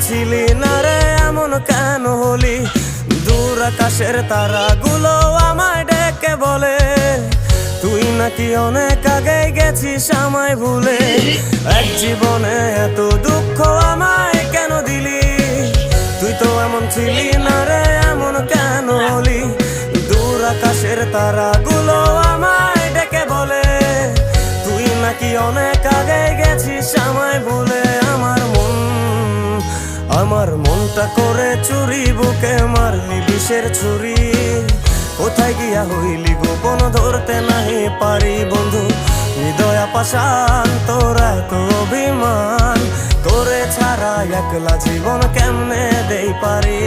ছিলি না রে এমন কেন হলি? দূর আকাশের তারাগুলো আমায় ডেকে বলে তুই নাকি অনেক আগে গেছিস আমায় ভুলে। এক জীবনে এত দুঃখ আমায় কেন দিলি? তুই তো এমন ছিলি না রে এমন কেন হলি? দূর আকাশের তারাগুলো আমায় ডেকে বলে তুই নাকি অনেক আগে গেছিস আমায় ভুলে। আমার মনটা করে চুরি, বুকে মারলি বিষের ছুরি। কোথায় গিয়া হইলি গোপন ধরতে নাহি পারি বন্ধু। হৃদয় পাষাণ তোর এত অভিমান, তোরে ছাড়া একলা জীবন কেমনে দেই পারি।